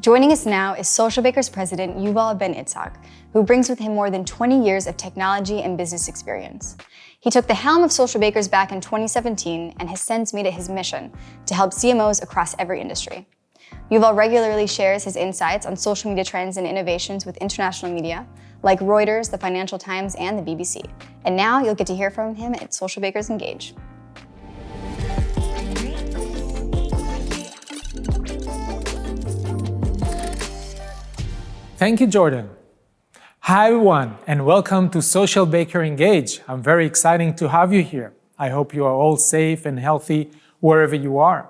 Joining us now is Socialbakers president Yuval Ben-Itzhak, who brings with him more than 20 years of technology and business experience. He took the helm of Socialbakers back in 2017 and has since made it his mission to help CMOs across every industry. Yuval regularly shares his insights on social media trends and innovations with international media, like Reuters, the Financial Times, and the BBC. And now you'll get to hear from him at Socialbakers Engage. Thank you, Jordan. Hi, everyone, and welcome to Socialbakers Engage. I'm very excited to have you here. I hope you are all safe and healthy wherever you are.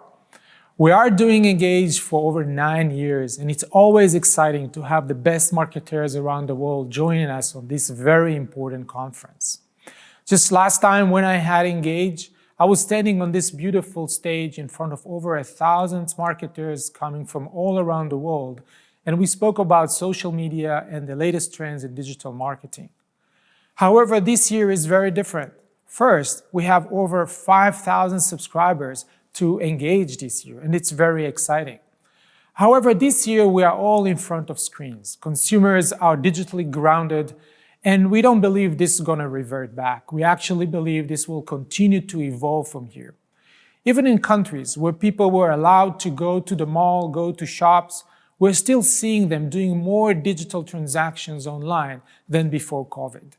We are doing Engage for over 9 years, and it's always exciting to have the best marketers around the world joining us on this very important conference. Just last time when I had Engage, I was standing on this beautiful stage in front of over 1,000 marketers coming from all around the world, and we spoke about social media and the latest trends in digital marketing. However, this year is very different. First, we have over 5,000 subscribers to Engage this year, and it's very exciting. However, this year we are all in front of screens. Consumers are digitally grounded, and we don't believe this is going to revert back. We actually believe this will continue to evolve from here. Even in countries where people were allowed to go to the mall, go to shops, we're still seeing them doing more digital transactions online than before COVID.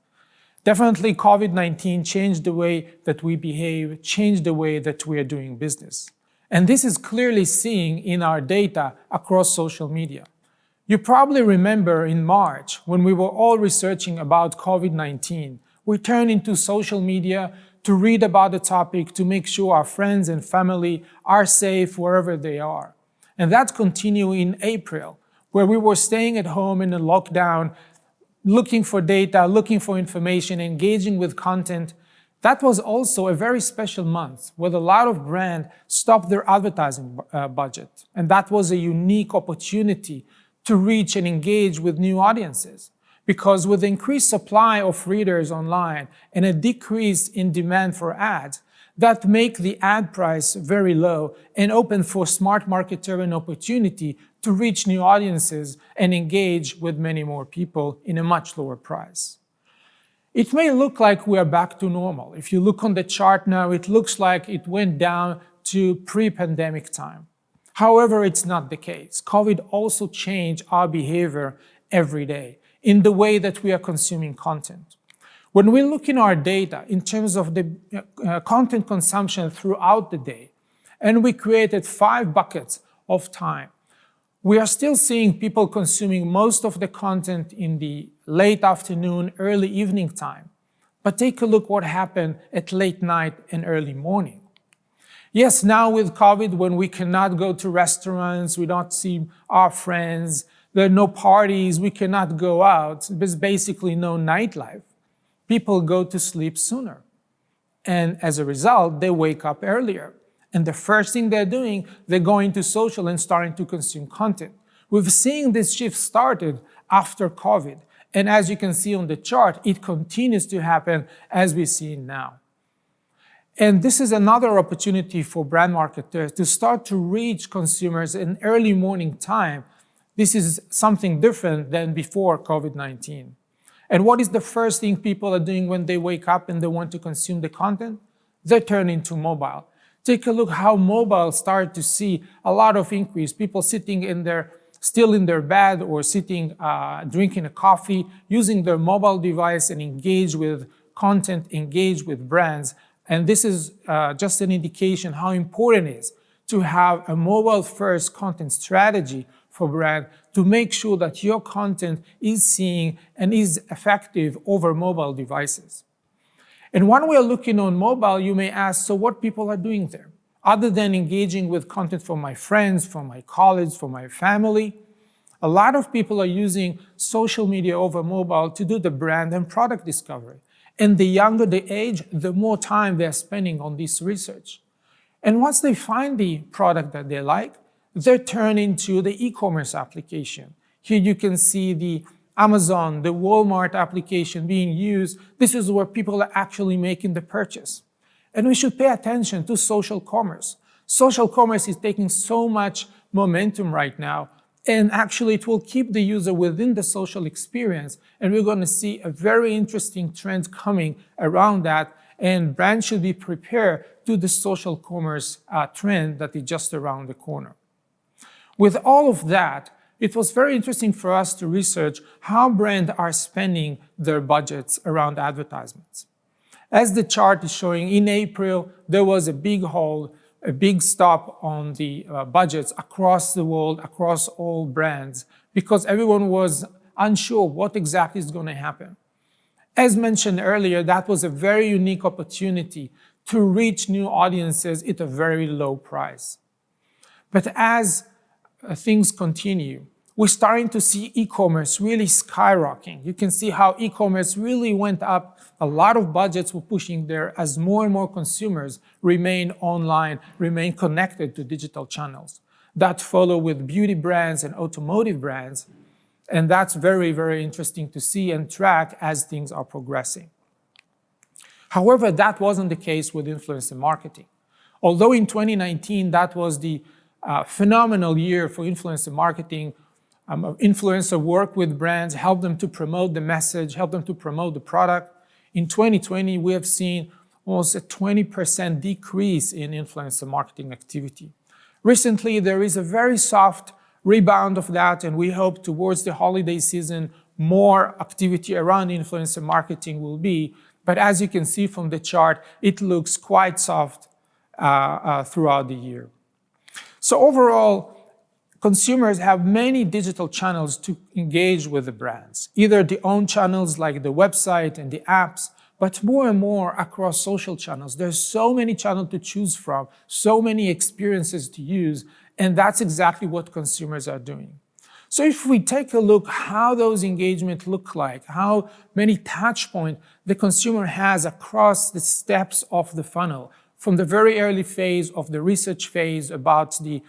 Definitely, COVID-19 changed the way that we behave, changed the way that we are doing business. And this is clearly seen in our data across social media. You probably remember in March, when we were all researching about COVID-19, we turned into social media to read about the topic, to make sure our friends and family are safe wherever they are. And that continued in April, where we were staying at home in a lockdown, looking for data, looking for information, engaging with content. That was also a very special month where a lot of brands stopped their advertising budget. And that was a unique opportunity to reach and engage with new audiences. Because with the increased supply of readers online and a decrease in demand for ads, that make the ad price very low and open for smart marketer an opportunity to reach new audiences and engage with many more people in a much lower price. It may look like we are back to normal. If you look on the chart now, it looks like it went down to pre-pandemic time. However, it's not the case. COVID also changed our behavior every day in the way that we are consuming content. When we look in our data in terms of the content consumption throughout the day, and we created 5 buckets of time, we are still seeing people consuming most of the content in the late afternoon, early evening time. But take a look what happened at late night and early morning. Yes, now with COVID, when we cannot go to restaurants, we don't see our friends, there are no parties, we cannot go out, there's basically no nightlife. People go to sleep sooner. And as a result, they wake up earlier. And the first thing they're doing, they're going to social and starting to consume content. We've seen this shift started after COVID. And as you can see on the chart, it continues to happen as we see now. And this is another opportunity for brand marketers to start to reach consumers in early morning time. This is something different than before COVID-19. And what is the first thing people are doing when they wake up and they want to consume the content? They turn into mobile. Take a look how mobile started to see a lot of increase. People sitting still in their bed or sitting, drinking a coffee, using their mobile device and engage with content, engage with brands. And this is just an indication how important it is to have a mobile-first content strategy for brand to make sure that your content is seen and is effective over mobile devices. And when we are looking on mobile, you may ask, so what people are doing there? Other than engaging with content from my friends, from my colleagues, from my family, a lot of people are using social media over mobile to do the brand and product discovery. And the younger the age, the more time they're spending on this research. And once they find the product that they like, they turn into the e-commerce application. Here you can see the Amazon, the Walmart application being used. This is where people are actually making the purchase. And we should pay attention to social commerce. Social commerce is taking so much momentum right now. And actually, it will keep the user within the social experience. And we're going to see a very interesting trend coming around that. And brands should be prepared to the social commerce trend that is just around the corner. With all of that, it was very interesting for us to research how brands are spending their budgets around advertisements. As the chart is showing, in April, there was a big hole, a big stop on the budgets across the world, across all brands, because everyone was unsure what exactly is going to happen. As mentioned earlier, that was a very unique opportunity to reach new audiences at a very low price. But as things continue, we're starting to see e-commerce really skyrocketing. You can see how e-commerce really went up. A lot of budgets were pushing there as more and more consumers remain online, remain connected to digital channels. That follow with beauty brands and automotive brands. And that's very, very interesting to see and track as things are progressing. However, that wasn't the case with influencer marketing. Although in 2019, that was the phenomenal year for influencer marketing. Influencer work with brands, help them to promote the message, help them to promote the product. In 2020, we have seen almost a 20% decrease in influencer marketing activity. Recently, there is a very soft rebound of that, and we hope towards the holiday season, more activity around influencer marketing will be. But as you can see from the chart, it looks quite soft throughout the year. So overall, consumers have many digital channels to engage with the brands, either the own channels like the website and the apps, but more and more across social channels. There's so many channels to choose from, so many experiences to use, and that's exactly what consumers are doing. So if we take a look how those engagements look like, how many touch points the consumer has across the steps of the funnel, from the very early phase of the research phase about the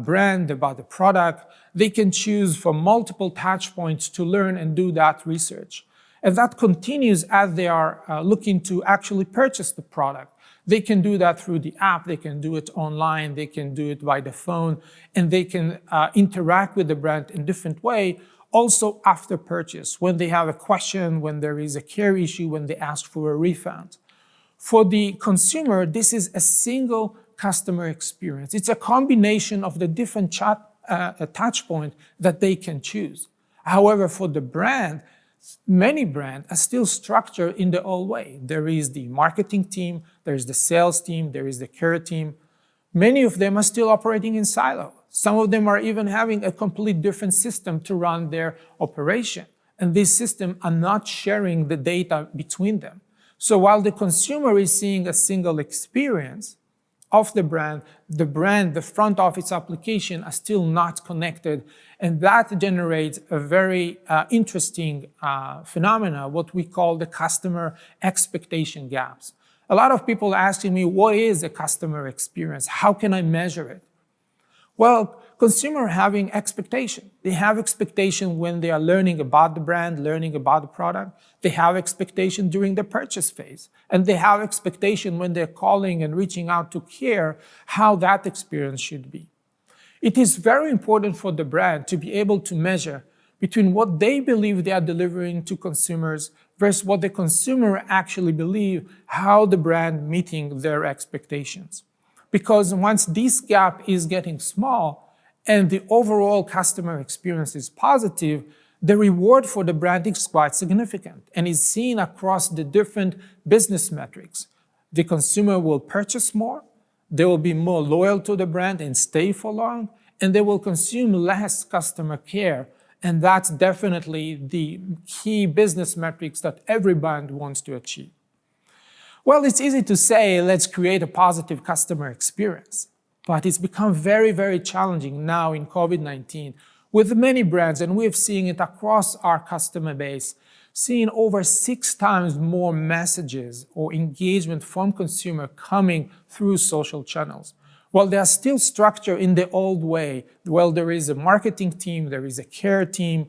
brand, about the product, they can choose from multiple touch points to learn and do that research. And that continues as they are looking to actually purchase the product. They can do that through the app, they can do it online, they can do it by the phone, and they can interact with the brand in a different way, also after purchase, when they have a question, when there is a care issue, when they ask for a refund. For the consumer, this is a single customer experience. It's a combination of the different touch points that they can choose. However, for the brand, many brands are still structured in the old way. There is the marketing team, there is the sales team, there is the care team. Many of them are still operating in silo. Some of them are even having a complete different system to run their operation. And these systems are not sharing the data between them. So while the consumer is seeing a single experience of the brand, the front office application are still not connected. And that generates a very interesting phenomena, what we call the customer expectation gaps. A lot of people are asking me, what is a customer experience? How can I measure it? Well, consumers having expectation. They have expectation when they are learning about the brand, learning about the product. They have expectation during the purchase phase. And they have expectation when they're calling and reaching out to care, how that experience should be. It is very important for the brand to be able to measure between what they believe they are delivering to consumers versus what the consumer actually believe, how the brand meeting their expectations. Because once this gap is getting small, and the overall customer experience is positive, the reward for the brand is quite significant and is seen across the different business metrics. The consumer will purchase more, they will be more loyal to the brand and stay for long, and they will consume less customer care. And that's definitely the key business metrics that every brand wants to achieve. Well, it's easy to say, let's create a positive customer experience. But it's become very, very challenging now in COVID-19 with many brands, and we've seen it across our customer base, seeing over 6 times more messages or engagement from consumer coming through social channels. While they are still structured in the old way, well, there is a marketing team, there is a care team,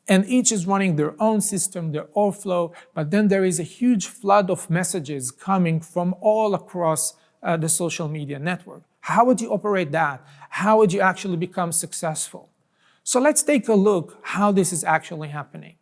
and each is running their own system, their own flow, but then there is a huge flood of messages coming from all across the social media network. How would you operate that? How would you actually become successful? So let's take a look how this is actually happening.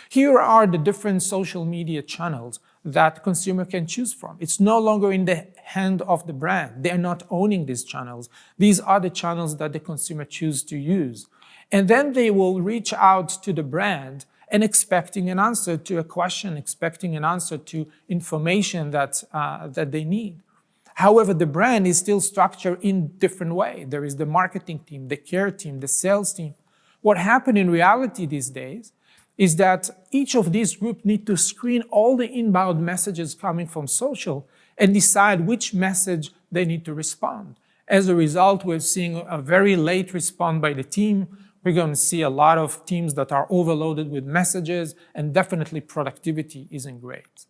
Here are the different social media channels that consumer can choose from. It's no longer in the hand of the brand. They're not owning these channels. These are the channels that the consumer chooses to use. And then they will reach out to the brand and expecting an answer to a question, expecting an answer to information that they need. However, the brand is still structured in different way. There is the marketing team, the care team, the sales team. What happened in reality these days is that each of these groups need to screen all the inbound messages coming from social and decide which message they need to respond. As a result, we're seeing a very late response by the team. We're going to see a lot of teams that are overloaded with messages, and definitely productivity isn't great.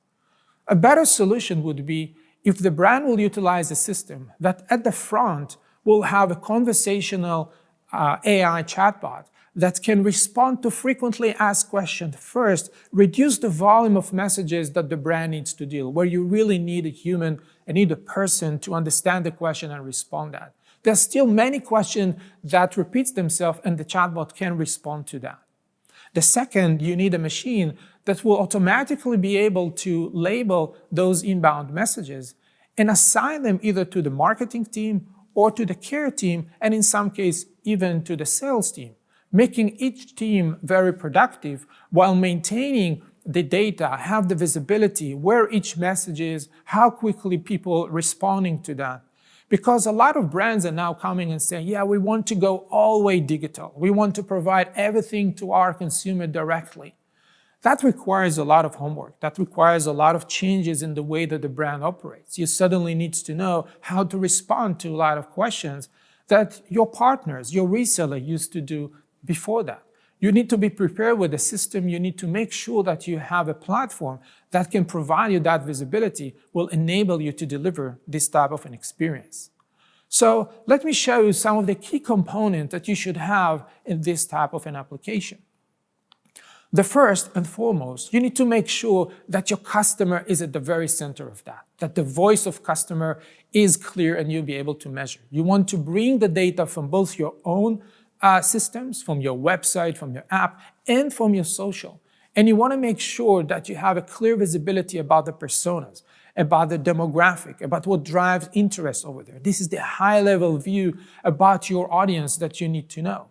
A better solution would be if the brand will utilize a system that at the front will have a conversational AI chatbot that can respond to frequently asked questions first, reduce the volume of messages that the brand needs to deal, where you really need a human and need a person to understand the question and respond to that. There's still many questions that repeats themselves and the chatbot can respond to that. The second, you need a machine that will automatically be able to label those inbound messages and assign them either to the marketing team or to the care team, and in some cases, even to the sales team, making each team very productive while maintaining the data, have the visibility, where each message is, how quickly people responding to that. Because a lot of brands are now coming and saying, yeah, we want to go all the way digital. We want to provide everything to our consumer directly. That requires a lot of homework. That requires a lot of changes in the way that the brand operates. You suddenly need to know how to respond to a lot of questions that your partners, your reseller used to do before that. You need to be prepared with a system. You need to make sure that you have a platform that can provide you that visibility, will enable you to deliver this type of an experience. So let me show you some of the key components that you should have in this type of an application. The first and foremost, you need to make sure that your customer is at the very center of that the voice of customer is clear and you'll be able to measure. You want to bring the data from both your own systems, from your website, from your app, and from your social. And you want to make sure that you have a clear visibility about the personas, about the demographic, about what drives interest over there. This is the high-level view about your audience that you need to know.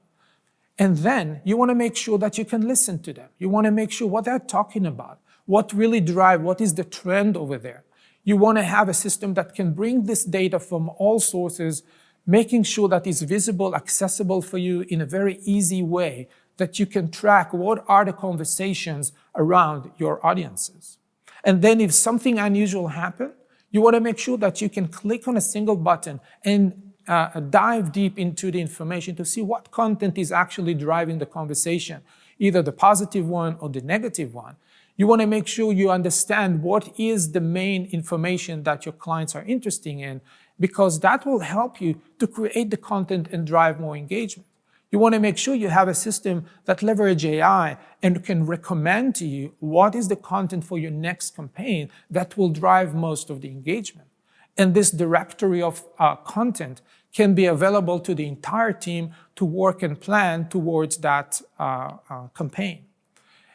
And then you want to make sure that you can listen to them. You want to make sure what they're talking about, what really drives, what is the trend over there. You want to have a system that can bring this data from all sources, making sure that it's visible, accessible for you in a very easy way, that you can track what are the conversations around your audiences. And then if something unusual happens, you want to make sure that you can click on a single button and dive deep into the information to see what content is actually driving the conversation, either the positive one or the negative one. You want to make sure you understand what is the main information that your clients are interested in, because that will help you to create the content and drive more engagement. You want to make sure you have a system that leverages AI and can recommend to you what is the content for your next campaign that will drive most of the engagement. And this directory of content can be available to the entire team to work and plan towards that campaign.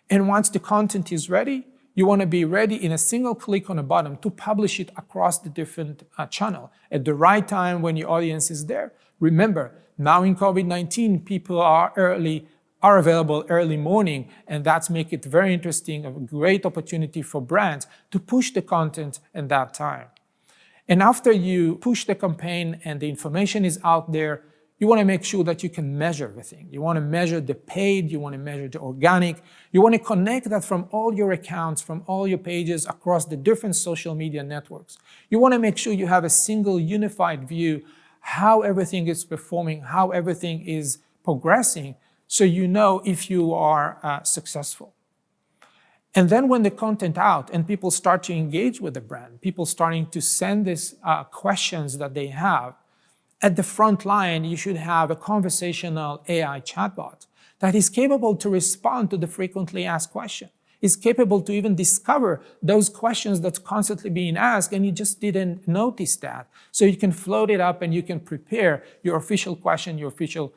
And once the content is ready, you want to be ready in a single click on a button to publish it across the different channels at the right time when your audience is there. Remember, now in COVID-19, people are available early morning, and that's make it very interesting, a great opportunity for brands to push the content at that time. And after you push the campaign and the information is out there, you want to make sure that you can measure everything. You want to measure the paid, you want to measure the organic, you want to connect that from all your accounts, from all your pages across the different social media networks. You want to make sure you have a single unified view how everything is performing, how everything is progressing, so you know if you are successful. And then when the content out and people start to engage with the brand, people starting to send these questions that they have, at the front line, you should have a conversational AI chatbot that is capable to respond to the frequently asked questions. Is capable to even discover those questions that's constantly being asked and you just didn't notice that. So you can float it up and you can prepare your official question, your official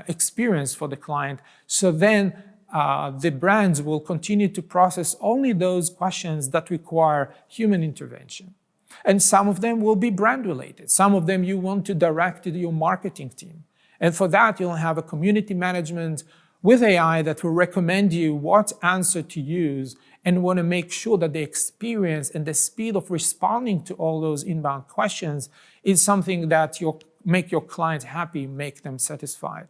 experience for the client. So then the brands will continue to process only those questions that require human intervention. And some of them will be brand related. Some of them you want to direct to your marketing team. And for that, you'll have a community management with AI that will recommend you what answer to use and want to make sure that the experience and the speed of responding to all those inbound questions is something that make your client happy, make them satisfied.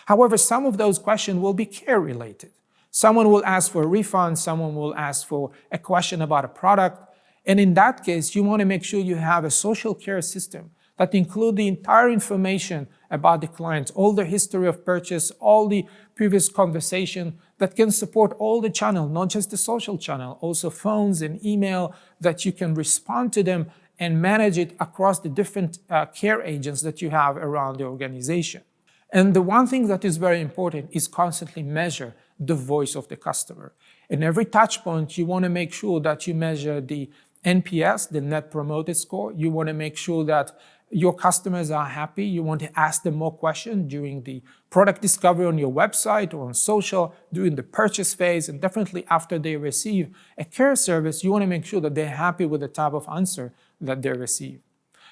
However, some of those questions will be care related. Someone will ask for a refund, someone will ask for a question about a product. And in that case, you want to make sure you have a social care system that includes the entire information about the client, all the history of purchase, all the previous conversation that can support all the channel, not just the social channel, also phones and email that you can respond to them and manage it across the different care agents that you have around the organization. And the one thing that is very important is constantly measure the voice of the customer. In every touch point, you want to make sure that you measure the NPS, the Net Promoter Score. You want to make sure that your customers are happy. You want to ask them more questions during the product discovery on your website or on social, during the purchase phase, and definitely after they receive a care service, you want to make sure that they're happy with the type of answer that they receive.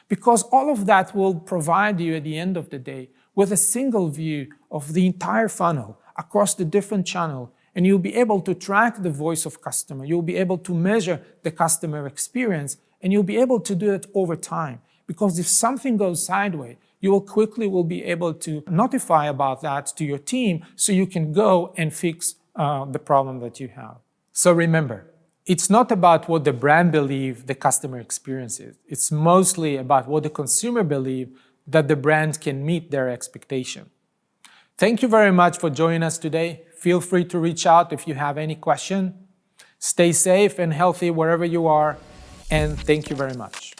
Because all of that will provide you at the end of the day with a single view of the entire funnel across the different channels, and you'll be able to track the voice of customer. You'll be able to measure the customer experience, and you'll be able to do it over time. Because if something goes sideways, you will be able to notify about that to your team so you can go and fix the problem that you have. So remember, it's not about what the brand believes the customer experience is. It's mostly about what the consumer believes that the brand can meet their expectation. Thank you very much for joining us today. Feel free to reach out if you have any question. Stay safe and healthy wherever you are, and thank you very much.